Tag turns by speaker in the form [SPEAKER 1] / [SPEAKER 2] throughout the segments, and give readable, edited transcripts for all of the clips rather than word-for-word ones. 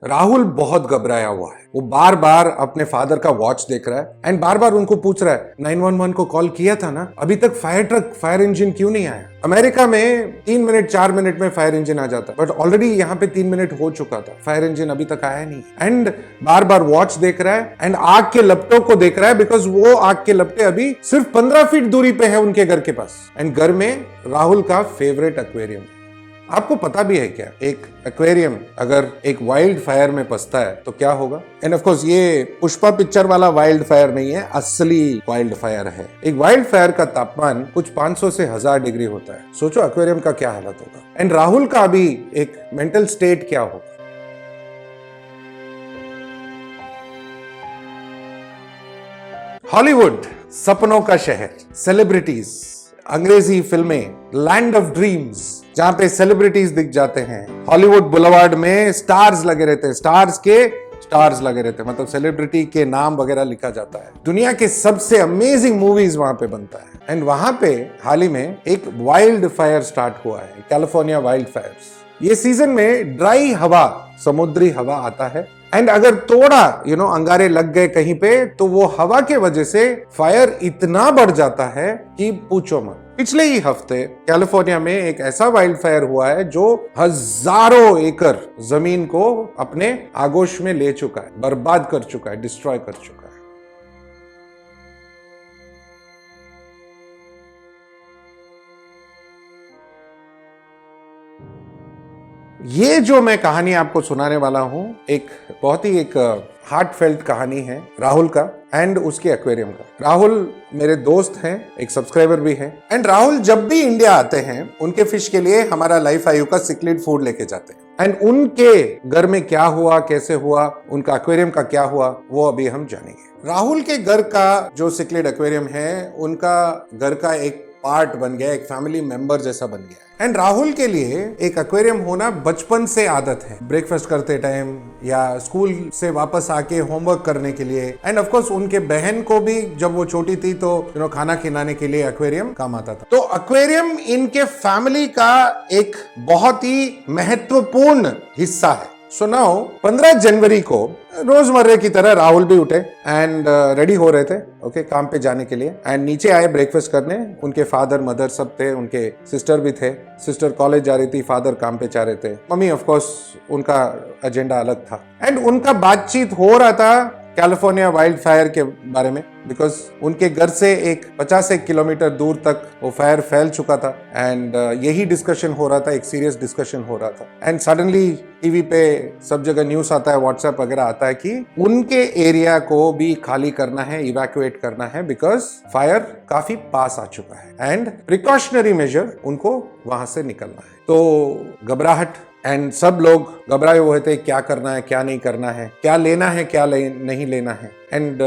[SPEAKER 1] राहुल बहुत घबराया हुआ है। वो बार बार अपने फादर का वॉच देख रहा है एंड बार बार उनको पूछ रहा है 911 को कॉल किया था ना, अभी तक फायर ट्रक फायर इंजन क्यों नहीं आया। अमेरिका में 3 मिनट 4 मिनट में फायर इंजन आ जाता है, बट ऑलरेडी यहाँ पे 3 मिनट हो चुका था, फायर इंजन अभी तक आया नहीं। एंड बार बार वॉच देख रहा है एंड आग के लपटों को देख रहा है, बिकॉज वो आग के लपटे अभी सिर्फ 15 फीट दूरी पे है उनके घर के पास। एंड घर में राहुल का फेवरेट एक्वेरियम है। आपको पता भी है क्या, एक एक्वेरियम अगर एक वाइल्ड फायर में पसता है तो क्या होगा। एंड ऑफ कोर्स ये पुष्पा पिक्चर वाला वाइल्ड फायर नहीं है, असली वाइल्ड फायर है। एक वाइल्ड फायर का तापमान कुछ 500 से 1000 डिग्री होता है। सोचो एक्वेरियम का क्या हालत होगा। एंड राहुल का अभी एक मेंटल स्टेट क्या होगा। हॉलीवुड, सपनों का शहर, सेलिब्रिटीज, अंग्रेजी फिल्में, लैंड ऑफ ड्रीम्स, जहां पे सेलिब्रिटीज दिख जाते हैं। हॉलीवुड बुलेवार्ड में स्टार्स लगे रहते हैं, स्टार्स लगे रहते हैं, मतलब सेलिब्रिटी के नाम वगैरह लिखा जाता है। दुनिया के सबसे अमेजिंग मूवीज वहां पे बनता है। एंड वहां पे हाल ही में एक वाइल्ड फायर स्टार्ट हुआ है, कैलिफोर्निया वाइल्ड फायर्स। ये सीजन में ड्राई हवा, समुद्री हवा आता है एंड अगर थोड़ा अंगारे लग गए कहीं पे तो वो हवा के वजह से फायर इतना बढ़ जाता है कि पूछो मत। पिछले ही हफ्ते कैलिफोर्निया में एक ऐसा वाइल्ड फायर हुआ है जो हजारों एकड़ जमीन को अपने आगोश में ले चुका है, बर्बाद कर चुका है, डिस्ट्रॉय कर चुका है। ये जो मैं कहानी आपको सुनाने वाला हूं, एक बहुत ही एक हार्टफेल्ट कहानी है राहुल का एंड उसके एक्वेरियम का। राहुल मेरे दोस्त हैं, एक सब्सक्राइबर भी है। एंड राहुल जब भी इंडिया आते हैं उनके फिश के लिए हमारा लाइफ आयु का सिक्लिड फूड लेके जाते हैं। एंड उनके घर में क्या हुआ, कैसे हुआ, उनका एक्वेरियम का क्या हुआ, वो अभी हम जानेंगे। राहुल के घर का जो सिक्लिड एक्वेरियम है, उनका घर का एक पार्ट बन गया, एक फैमिली मेंबर जैसा बन गया। एंड राहुल के लिए एक एक्वेरियम होना बचपन से आदत है। ब्रेकफास्ट करते टाइम या स्कूल से वापस आके होमवर्क करने के लिए। एंड ऑफ कोर्स उनके बहन को भी जब वो छोटी थी तो खाना खिलाने के लिए एक्वेरियम काम आता था। तो एक्वेरियम इनके फैमिली का एक बहुत ही महत्वपूर्ण हिस्सा है। सो नाउ 15 जनवरी को रोजमर्रे की तरह राहुल भी उठे एंड रेडी हो रहे थे ओके काम पे जाने के लिए। एंड नीचे आए ब्रेकफास्ट करने। उनके फादर मदर सब थे, उनके सिस्टर भी थे। सिस्टर कॉलेज जा रही थी, फादर काम पे जा रहे थे। मम्मी ऑफ कोर्स उनका एजेंडा अलग था। एंड उनका बातचीत हो रहा था कैलिफोर्निया वाइल्ड फायर के बारे में, बिकॉज उनके घर से एक 50 किलोमीटर दूर तक वो फायर फैल चुका था। एंड यही डिस्कशन हो रहा था, एक सीरियस डिस्कशन हो रहा था। एंड सडनली टीवी पे सब जगह न्यूज आता है, व्हाट्सएप वगैरह आता है कि उनके एरिया को भी खाली करना है, इवैक्यूएट करना है, बिकॉज फायर काफी पास आ चुका है एंड प्रिकॉशनरी मेजर उनको वहां से निकलना है। तो घबराहट एंड सब लोग घबराए हुए थे, क्या करना है, क्या नहीं करना है, क्या लेना है, क्या नहीं लेना है। एंड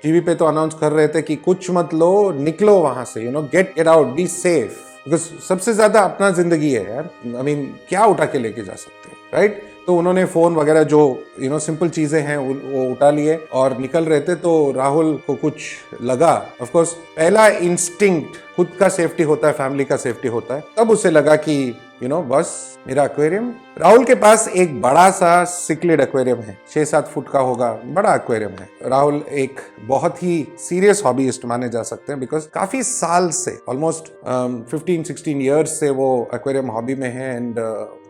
[SPEAKER 1] टीवी पे तो अनाउंस कर रहे थे कि कुछ मत लो, निकलो वहां से, get out, be safe, because सबसे ज्यादा अपना जिंदगी है यार। आई मीन क्या उठा के लेके जा सकते हो, राइट। तो उन्होंने फोन वगैरह जो सिंपल चीजें हैं वो उठा लिए और निकल रहे थे। तो राहुल को कुछ लगा, ऑफ कोर्स पहला इंस्टिंक्ट खुद का सेफ्टी होता है, फैमिली का सेफ्टी होता है। तब उसे लगा कि बस मेरा एक्वेरियम। राहुल के पास एक बड़ा सा सिक्लिड एक्वेरियम है, 6-7 फुट का होगा, बड़ा एक्वेरियम है। राहुल एक बहुत ही सीरियस हॉबीइस्ट माने जा सकते हैं, बिकॉज काफी साल से ऑलमोस्ट 15-16 ईयर्स से वो एक्वेरियम हॉबी में है एंड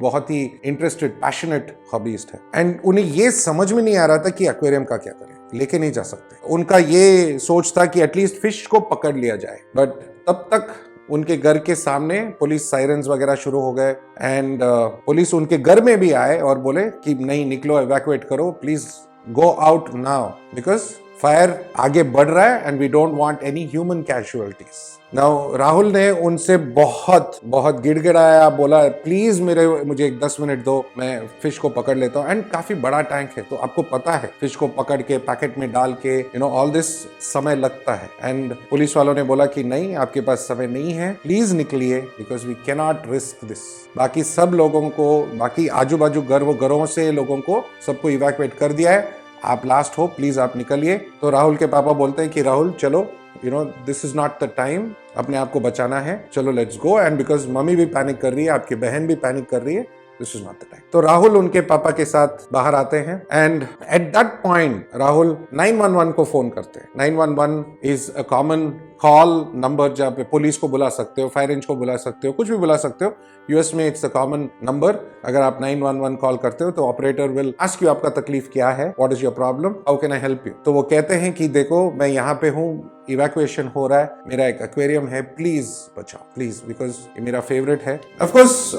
[SPEAKER 1] बहुत ही इंटरेस्टेड, पैशनेट हॉबीइस्ट है। एंड उन्हें ये समझ में नहीं आ रहा था कि एक्वेरियम का क्या करें, लेके नहीं जा सकते। उनका ये सोच था कि एटलीस्ट फिश को पकड़ लिया जाए। बट तब तक उनके घर के सामने पुलिस साइरन्स वगैरह शुरू हो गए एंड पुलिस उनके घर में भी आए और बोले कि नहीं, निकलो, एवैक्यूएट करो, please go out now, because fire आगे बढ़ रहा है and we don't want any human casualties. Now Rahul ने उनसे बहुत गिड़गिड़ाया, बोला प्लीज मुझे 10 मिनट दो, मैं फिश को पकड़ लेता हूँ। एंड काफी बड़ा टैंक है, तो आपको पता है फिश को पकड़ के पैकेट में डाल के ऑल दिस समय लगता है। एंड पुलिस वालों ने बोला कि नहीं, आपके पास समय नहीं है, प्लीज निकलिए, because we can not risk this. बाकी सब लोगों को, बाकी आजू बाजू घरों से लोगों को सबको इवैक्यूएट कर दिया है, आप लास्ट हो, प्लीज आप निकलिए। तो राहुल के पापा बोलते हैं कि राहुल चलो, this is not the time, अपने आप को बचाना है, चलो let's go. And because mummy भी पैनिक कर रही है, आपकी बहन भी पैनिक कर रही है, this is not the time. तो राहुल उनके पापा के साथ बाहर आते हैं and at that point Rahul 911 को फोन करते हैं। 911 is a common call number जहाँ पे पुलिस को बुला सकते हो, फायर रेंज को बुला सकते हो, कुछ भी बुला सकते हो। यूएस में इट्स अ कॉमन नंबर। अगर आप 911 कॉल करते हो तो ऑपरेटर विल आस्क यू आपका तकलीफ क्या है, what is your problem, how can I help you. तो वो कहते हैं कि देखो मैं यहाँ पे हूँ, इवैक्यूएशन हो रहा है, मेरा एक एक्वेरियम है, प्लीज बचाओ प्लीज, बिकॉज ये मेरा फेवरेट है। ऑफ कोर्स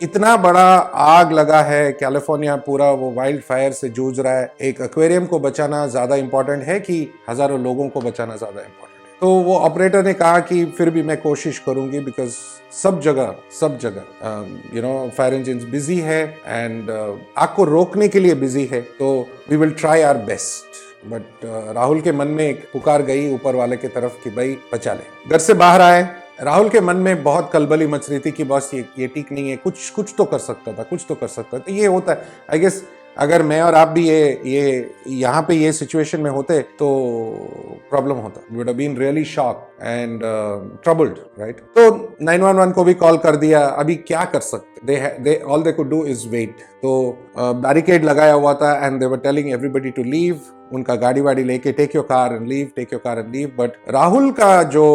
[SPEAKER 1] इतना बड़ा आग लगा है, कैलिफोर्निया पूरा वो वाइल्ड फायर से जूझ रहा है, एक एक्वेरियम को बचाना ज्यादा इंपॉर्टेंट है कि हजारों लोगों को बचाना ज्यादा इंपॉर्टेंट है। तो वो ऑपरेटर ने कहा कि फिर भी मैं कोशिश करूंगी, बिकॉज सब जगह you know fire engine busy है एंड आग को रोकने के लिए बिजी है, तो we will try our best. But Rahul के मन में एक पुकार गई ऊपर वाले की तरफ कि भाई बचा ले। घर से बाहर आए, राहुल के मन में बहुत कलबली मच रही थी कि बस ये ठीक नहीं है, कुछ तो कर सकता था, कुछ तो कर सकता था। ये होता है आई गेस, अगर मैं और आप भी ये यहाँ पे ये सिचुएशन में होते तो प्रॉब्लम होता, would have been really shock and troubled, right. तो 911 को भी कॉल कर दिया, अभी क्या कर सकते, they all they could do is wait. तो बैरिकेड लगाया हुआ था and they were telling everybody to leave, उनका गाड़ी वाड़ी लेके take your car and leave, take your car and leave. But Rahul का जो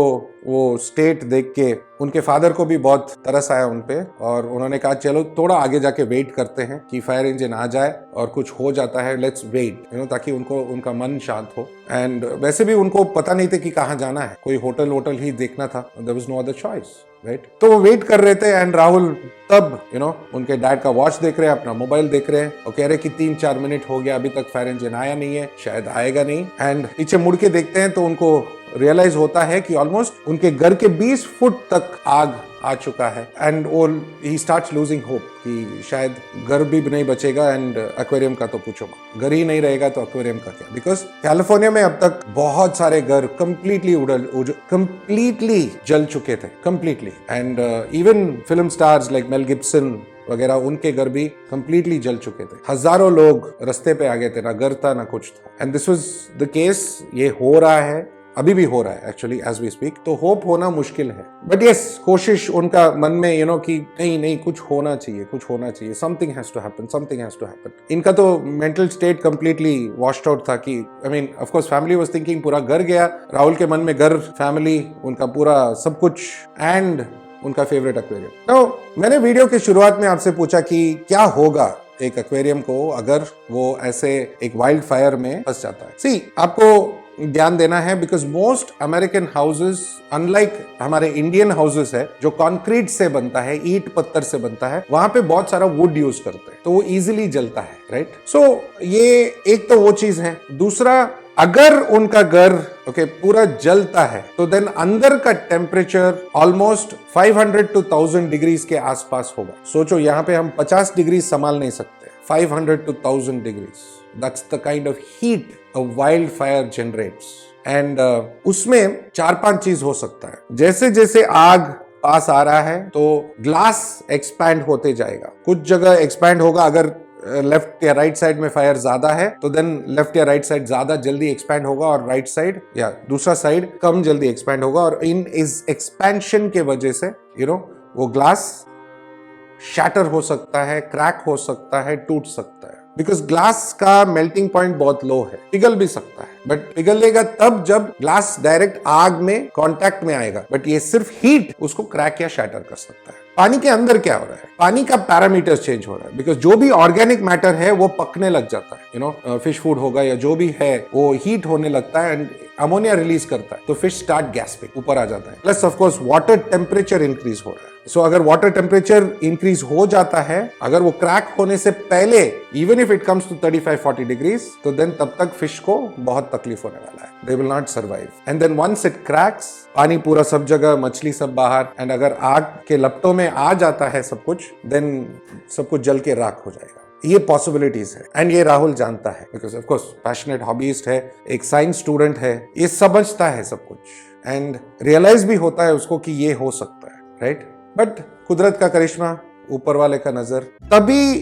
[SPEAKER 1] वो स्टेट देख के उनके फादर को भी बहुत तरस आया उन पे, और उन्होंने कहा चलो थोड़ा आगे जाके वेट करते हैं कि फायर इंजन आ जाए और कुछ हो जाता है, लेट्स वेट, यू नो, ताकि उनका मन शांत हो। एंड वैसे भी उनको पता नहीं थे कि कहाँ जाना है, कोई होटल ही देखना था, there was no other choice, right. तो वो वेट कर रहे थे एंड राहुल तब यू नो उनके डैड का वॉच देख रहे हैं, अपना मोबाइल देख रहे हैं और कह रहे कि 3-4 मिनट हो गया, अभी तक फायर इंजन आया नहीं है, शायद आएगा नहीं। एंड पीछे मुड़ के देखते हैं तो उनको रियलाइज होता है कि ऑलमोस्ट उनके घर के 20 फुट तक आग आ चुका है। एंड वो ही स्टार्ट्स लूजिंग होप कि शायद घर भी नहीं बचेगा एंड एक्वेरियम का तो पूछो मत, घर ही नहीं रहेगा तो एक्वेरियम का क्या। बिकॉज कैलिफोर्निया में अब तक बहुत सारे घर कंप्लीटली जल चुके थे, completely. And even film stars like Mel Gibson वगैरह, उनके घर भी कंप्लीटली जल चुके थे। हजारों लोग रास्ते पे आ गए थे, ना घर था ना कुछ था। And this was the case, ये हो रहा है, अभी भी हो रहा है एक्चुअली एज वी स्पीक। तो होप होना मुश्किल है, बट यस कोशिश उनका मन में यू नो कि नहीं कुछ होना चाहिए, समथिंग हैज टू हैपन। इनका तो mental state completely washed out था कि I mean of course family was thinking पूरा घर गया, राहुल के मन में घर, फैमिली, उनका पूरा सब कुछ एंड उनका फेवरेट एक्वेरियम। तो मैंने वीडियो की शुरुआत में आपसे पूछा कि क्या होगा एक एक्वेरियम को अगर वो ऐसे एक वाइल्ड फायर में फंस जाता है। सी, आपको ध्यान देना है, because most American houses unlike हमारे इंडियन हाउसेस है जो कंक्रीट से बनता है, ईंट पत्थर से बनता है, वहां पे बहुत सारा वुड यूज करते हैं, तो वो इजीली जलता है, राइट। सो ये एक तो वो चीज है। दूसरा, अगर उनका घर पूरा जलता है तो देन अंदर का टेम्परेचर ऑलमोस्ट 500 to 1000 डिग्रीज के आसपास होगा। सोचो यहाँ पे हम 50 डिग्री संभाल नहीं सकते, 500 to 1000 degrees, that's the kind of heat a wildfire generates। And उसमें 4-5 चीज हो सकता है। जैसे जैसे आग पास आ रहा है तो ग्लास एक्सपैंड होते जाएगा, कुछ जगह एक्सपैंड होगा। अगर लेफ्ट या राइट साइड में फायर ज्यादा है तो देन लेफ्ट या राइट साइड ज्यादा जल्दी एक्सपैंड होगा और राइट साइड या दूसरा साइड कम जल्दी एक्सपैंड होगा। और इन इस एक्सपेंशन के वजह से यू नो वो ग्लास शैटर हो सकता है, क्रैक हो सकता है, टूट सकता है। बिकॉज ग्लास का मेल्टिंग पॉइंट बहुत लो है, पिघल भी सकता है, बट पिघलेगा तब जब ग्लास डायरेक्ट आग में कांटेक्ट में आएगा। बट ये सिर्फ हीट उसको क्रैक या शैटर कर सकता है। पानी के अंदर क्या हो रहा है, पानी का पैरामीटर चेंज हो रहा है, बिकॉज जो भी ऑर्गेनिक मैटर है वो पकने लग जाता है, यू नो फिश फूड होगा या जो भी है वो हीट होने लगता है एंड अमोनिया रिलीज करता है, तो फिश स्टार्ट गैस्पिंग, ऊपर आ जाता है। Plus of course water temperature increase हो रहा है। सो अगर वाटर टेम्परेचर इंक्रीज हो जाता है, अगर वो क्रैक होने से पहले, even if it comes to 35-40 degrees, तो देन तब तक फिश को बहुत तकलीफ होने वाला है, they will not survive. And then once it cracks, पानी पूरा सब जगह, मछली सब बाहर, एंड अगर आग के लपटों में आ जाता है सब कुछ, देन सब कुछ जल के राख हो जाएगा। ये पॉसिबिलिटीज है एंड ये राहुल जानता है, बिकॉज ऑफ कोर्स पैशनेट हॉबीइस्ट है, एक साइंस स्टूडेंट है, ये समझता है सब कुछ एंड रियलाइज भी होता है उसको कि ये हो सकता है, राइट। बट कुदरत का करिश्मा, ऊपर वाले का नजर, तभी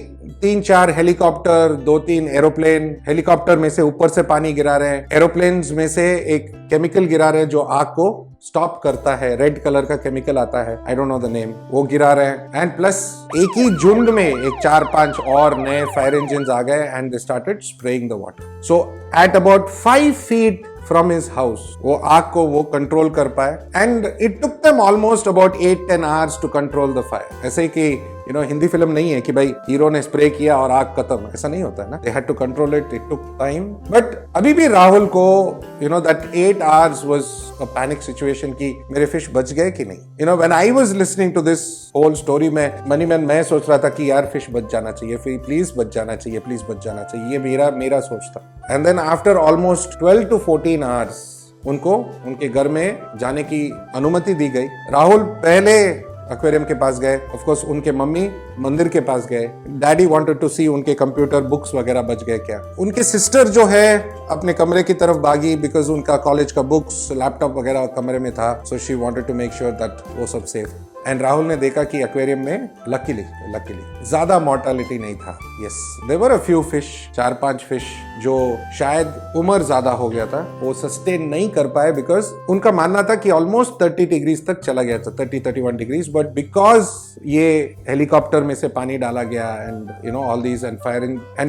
[SPEAKER 1] 3-4 हेलीकॉप्टर, 2-3 एरोप्लेन, हेलीकॉप्टर में से ऊपर से पानी गिरा रहे हैं, एरोप्लेन में से एक केमिकल गिरा रहे हैं जो आग को स्टॉप करता है, रेड कलर का केमिकल आता है, I don't know the name, वो गिरा रहे हैं। एंड प्लस एक ही झुंड में एक 4-5 और नए फायर इंजन आ गए and they started spraying the water. So at about 5 feet from his house वो आग को वो कंट्रोल कर पाए and it took them almost about 8-10 hours to control the fire. ऐसे कि हिंदी फिल्म नहीं है कि भाई हीरो ने स्प्रे किया और आग खत्म, ऐसा नहीं होता है ना। They had to control it, it took time. But अभी भी राहुल को that 8 hours was a panic situation कि मेरे फिश बच गए कि नहीं। When I was listening to this whole story में मनी मैन, मैं सोच रहा था कि यार फिश बच जाना चाहिए, प्लीज बच जाना चाहिए, प्लीज बच जाना चाहिए, ये मेरा सोच था। And then after almost 12 to 14 hours उनको उनके घर में जाने की अनुमति दी गई। राहुल पहले एक्वेरियम के पास गए, ऑफ कोर्स उनके मम्मी मंदिर के पास गए, डैडी वांटेड टू सी उनके कंप्यूटर बुक्स वगैरह बच गए क्या। उनके सिस्टर जो है अपने कमरे की तरफ भागी बिकॉज उनका कॉलेज का बुक्स, लैपटॉप वगैरह कमरे में था, so she wanted to make sure that वो सब सेफ। एंड राहुल ने देखा कि एक्वेरियम में लकीली ज्यादा मॉर्टेलिटी नहीं था। Yes, there were a few fish, 4-5 fish जो शायद उम्र ज्यादा हो गया था, वो सस्टेन नहीं कर पाए बिकॉज उनका मानना था कि ऑलमोस्ट 30 डिग्रीज तक चला गया था, 30-31 डिग्रीज। बट बिकॉज ये हेलीकॉप्टर में से पानी डाला गया and all these and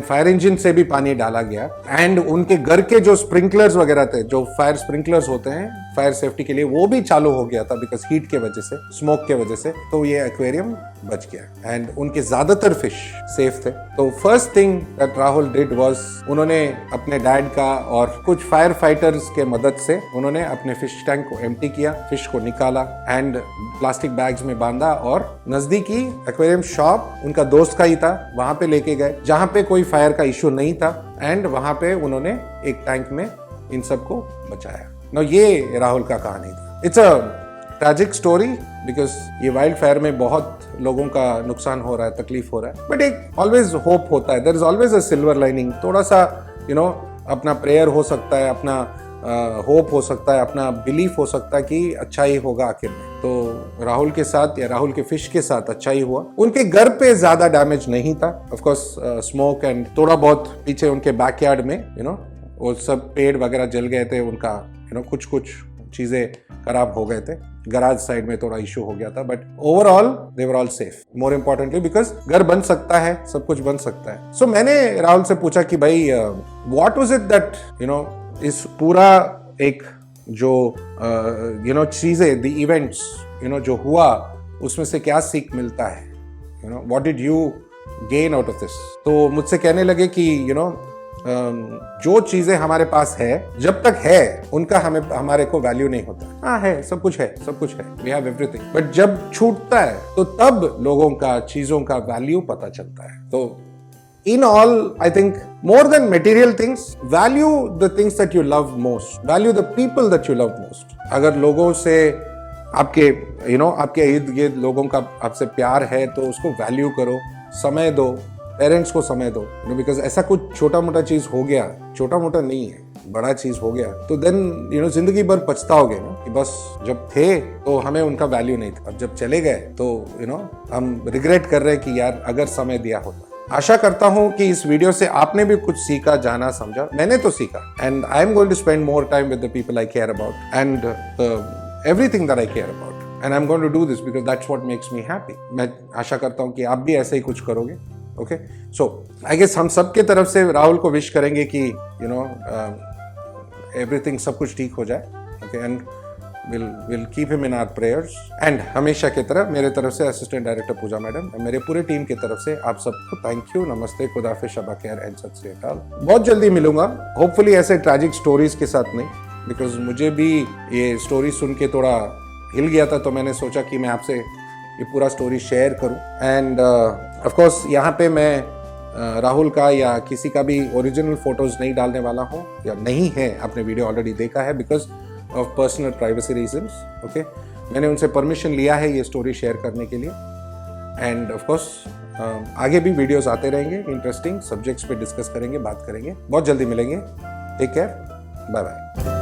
[SPEAKER 1] fire engine से भी पानी डाला गया एंड उनके घर के जो स्प्रिंकलर्स वगैरह थे, जो फायर स्प्रिंकलर्स होते हैं फायर सेफ्टी के लिए, वो भी चालू हो गया था बिकॉज हीट के वजह से, स्मोक के वजह से। तो ये एक्वेरियम बच गया एंड उनके ज्यादातर फिश सेफ थे। तो first thing that Rahul did was उन्होंने अपने डैड का और कुछ फायर फाइटर्स के मदद से उन्होंने अपने फिश टैंक को एम्प्टी किया, फिश को निकाला एंड प्लास्टिक बैग्स में बांधा और नजदीकी एक्वेरियम शॉप उनका दोस्त का ही था, वहां पे लेके गए जहां पे कोई फायर का इश्यू नहीं था एंड वहां पे उन्होंने एक टैंक में इन सबको बचाया। ये राहुल का कहानी था। It's a tragic story because ये वाइल्ड फायर में बहुत लोगों का नुकसान हो रहा है, तकलीफ हो रहा है, बट एक ऑलवेज होप होता है, there is always a silver lining. थोड़ा सा अपना प्रेयर हो सकता है, अपना होप हो सकता है, अपना बिलीफ हो सकता है कि अच्छा ही होगा आखिर में। तो राहुल के साथ या राहुल के फिश के साथ अच्छा ही हुआ। उनके घर पे ज्यादा डैमेज नहीं था, ऑफ कोर्स स्मोक एंड थोड़ा बहुत पीछे उनके बैकयार्ड में वो सब पेड़ वगैरह जल गए थे, उनका कुछ चीजें खराब हो गए थे, गराज साइड में थोड़ा इश्यू हो गया था, but overall they were all safe. More importantly because घर बन सकता है, सब कुछ बन सकता है। सो मैंने राहुल से पूछा कि भाई व्हाट वाज इट दैट इस पूरा एक जो चीजें, द इवेंट्स जो हुआ उसमें से क्या सीख मिलता है, what did you gain out of this. तो मुझसे कहने लगे कि जो चीजें हमारे पास है, जब तक है उनका हमारे को वैल्यू नहीं होता। हाँ है, सब कुछ है, वी हैव एवरीथिंग, बट जब छूटता है तो तब लोगों का, चीजों का वैल्यू पता चलता है। तो in all, I think more than material things, value the things that you love most, value the people that you love most. अगर लोगों से आपके आपके इर्द गिर्द लोगों का आपसे प्यार है तो उसको वैल्यू करो, समय दो, पेरेंट्स को समय दो, बिकॉज ऐसा कुछ छोटा मोटा चीज हो गया, छोटा मोटा नहीं है, बड़ा चीज हो गया तो देन जिंदगी भर पछताओगे ना कि बस जब थे तो हमें उनका वैल्यू नहीं था, अब जब चले गए तो हम रिग्रेट कर रहे हैं कि यार अगर समय दिया होता। आशा करता हूं कि इस वीडियो से आपने भी कुछ सीखा, जाना, समझा। मैंने तो सीखा and I am going to spend more time with the people I care about and everything that I care about and I am going to do this because that's what makes me happy. मैं आशा करता हूं कि आप भी ऐसे ही कुछ करोगे। ओके, सो आई गेस हम सब के तरफ से राहुल को विश करेंगे कि एवरीथिंग, सब कुछ ठीक हो जाए। Okay, and we'll keep him in our prayers and हमेशा की तरह मेरे तरफ से असिस्टेंट डायरेक्टर पूजा मैडम, मेरे पूरे टीम की तरफ से आप सबको थैंक यू, नमस्ते, खुदाफिज, शबा खैर एंड सत श्री अकाल। बहुत जल्दी मिलूंगा, होपफुली ऐसे ट्रैजिक स्टोरीज के साथ नहीं, बिकॉज मुझे भी ये स्टोरी सुन के थोड़ा हिल गया था, तो मैंने सोचा कि मैं आपसे ये पूरा स्टोरी शेयर करूं। एंड ऑफ कोर्स यहाँ पे मैं राहुल का या किसी का भी ओरिजिनल फोटोज नहीं डालने वाला हूँ, या नहीं है, आपने वीडियो ऑलरेडी देखा है, because of personal privacy reasons. Okay, मैंने उनसे परमिशन लिया है ये स्टोरी शेयर करने के लिए। एंड ऑफ कोर्स आगे भी वीडियोस आते रहेंगे, इंटरेस्टिंग सब्जेक्ट्स पे डिस्कस करेंगे, बात करेंगे। बहुत जल्दी मिलेंगे, टेक केयर, बाय बाय।